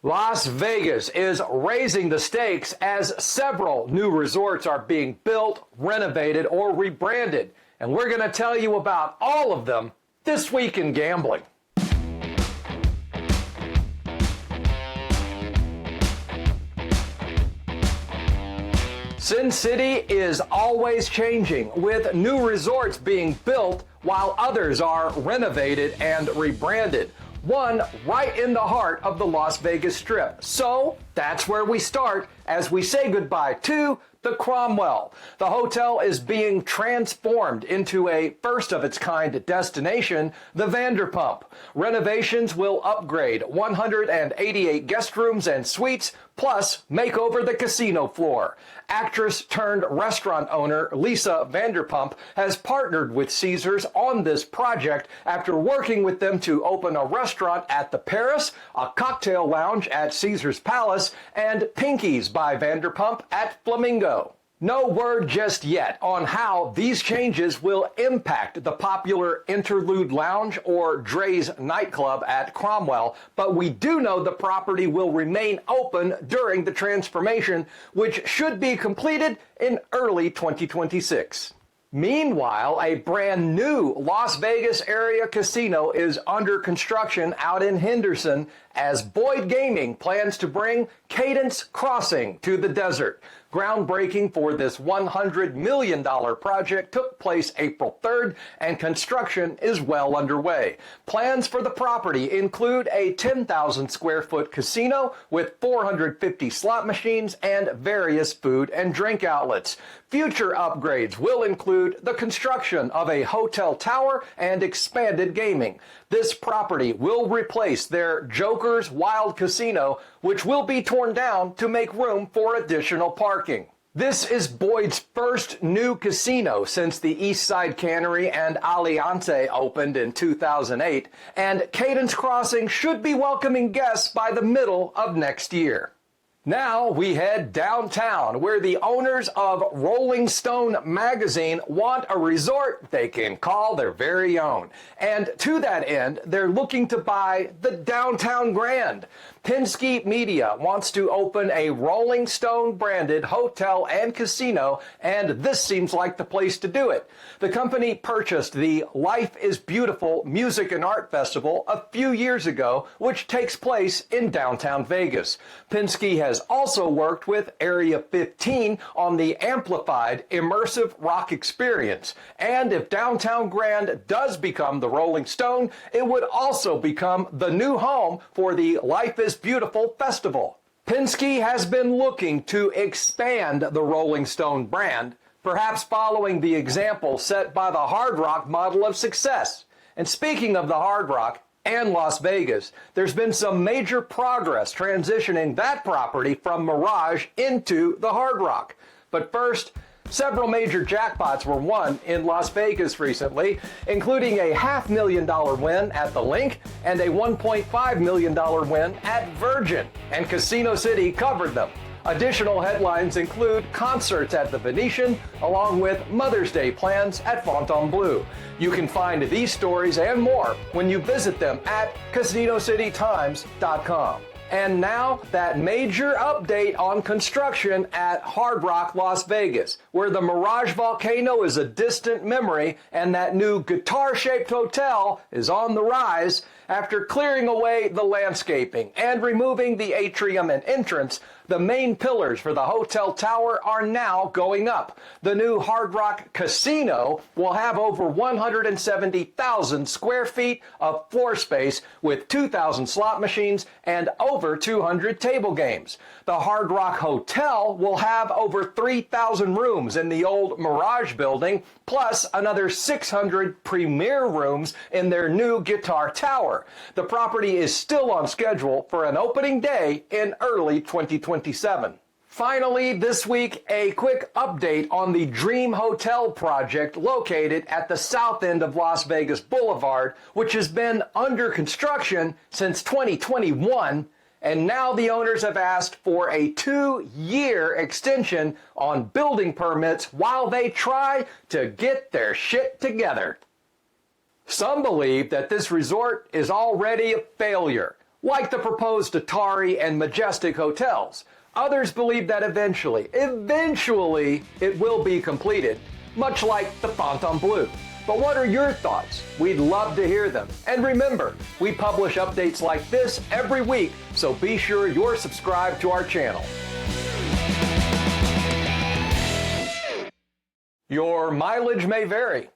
Las Vegas is raising the stakes as several new resorts are being built, renovated, or rebranded. And we're going to tell you about all of them this week in gambling. Sin City is always changing, with new resorts being built while others are renovated and rebranded. One right in the heart of the Las Vegas Strip. So that's where we start as we say goodbye to the Cromwell. The hotel is being transformed into a first-of-its-kind destination, the Vanderpump. Renovations will upgrade 188 guest rooms and suites, plus make over the casino floor. Actress-turned-restaurant owner Lisa Vanderpump has partnered with Caesars on this project after working with them to open a restaurant at the Paris, a cocktail lounge at Caesars Palace, and Pinky's by Vanderpump at Flamingo. No word just yet on how these changes will impact the popular Interlude Lounge or Dre's nightclub at Cromwell, but we do know the property will remain open during the transformation, which should be completed in early 2026. Meanwhile, a brand new Las Vegas area casino is under construction out in Henderson as Boyd Gaming plans to bring Cadence Crossing to the desert. Groundbreaking for this $100 million project took place April 3rd, and construction is well underway. Plans for the property include a 10,000 square foot casino with 450 slot machines and various food and drink outlets. Future upgrades will include the construction of a hotel tower and expanded gaming. This property will replace their Joker's Wild Casino, which will be torn down to make room for additional parking. This is Boyd's first new casino since the East Side Cannery and Alliance opened in 2008, and Cadence Crossing should be welcoming guests by the middle of next year. Now we head downtown, where the owners of Rolling Stone magazine want a resort they can call their very own. And to that end, they're looking to buy the Downtown Grand. Penske Media wants to open a Rolling Stone branded hotel and casino, and this seems like the place to do it. The company purchased the Life is Beautiful Music and Art Festival a few years ago, which takes place in downtown Vegas. Penske has also worked with Area 15 on the amplified immersive rock experience. And if Downtown Grand does become the Rolling Stone, it would also become the new home for the Life is Beautiful Festival. Penske has been looking to expand the Rolling Stone brand, perhaps following the example set by the Hard Rock model of success. And speaking of the Hard Rock and Las Vegas, there's been some major progress transitioning that property from Mirage into the Hard Rock. But first, several major jackpots were won in Las Vegas recently, including a $500,000 win at the Link and a $1.5 million win at Virgin, and Casino City covered them. Additional headlines include concerts at the Venetian, along with Mother's Day plans at Fontainebleau. You can find these stories and more when you visit them at CasinoCityTimes.com. And now, that major update on construction at Hard Rock Las Vegas, where the Mirage volcano is a distant memory and that new guitar-shaped hotel is on the rise. After clearing away the landscaping and removing the atrium and entrance, the main pillars for the hotel tower are now going up. The new Hard Rock Casino will have over 170,000 square feet of floor space with 2,000 slot machines and over 200 table games. The Hard Rock Hotel will have over 3,000 rooms in the old Mirage building, plus another 600 premier rooms in their new guitar tower. The property is still on schedule for an opening day in early 2027. Finally, this week, a quick update on the Dream Hotel project located at the south end of Las Vegas Boulevard, which has been under construction since 2021. And now the owners have asked for a 2-year extension on building permits while they try to get their shit together. Some believe that this resort is already a failure. like the proposed 𝗓𝗏𝗏 and Majestic hotels. Others believe that eventually, it will be completed, much like the Fontainebleau. But what are your thoughts? We'd love to hear them. And remember, we publish updates like this every week, so be sure you're subscribed to our channel. Your mileage may vary.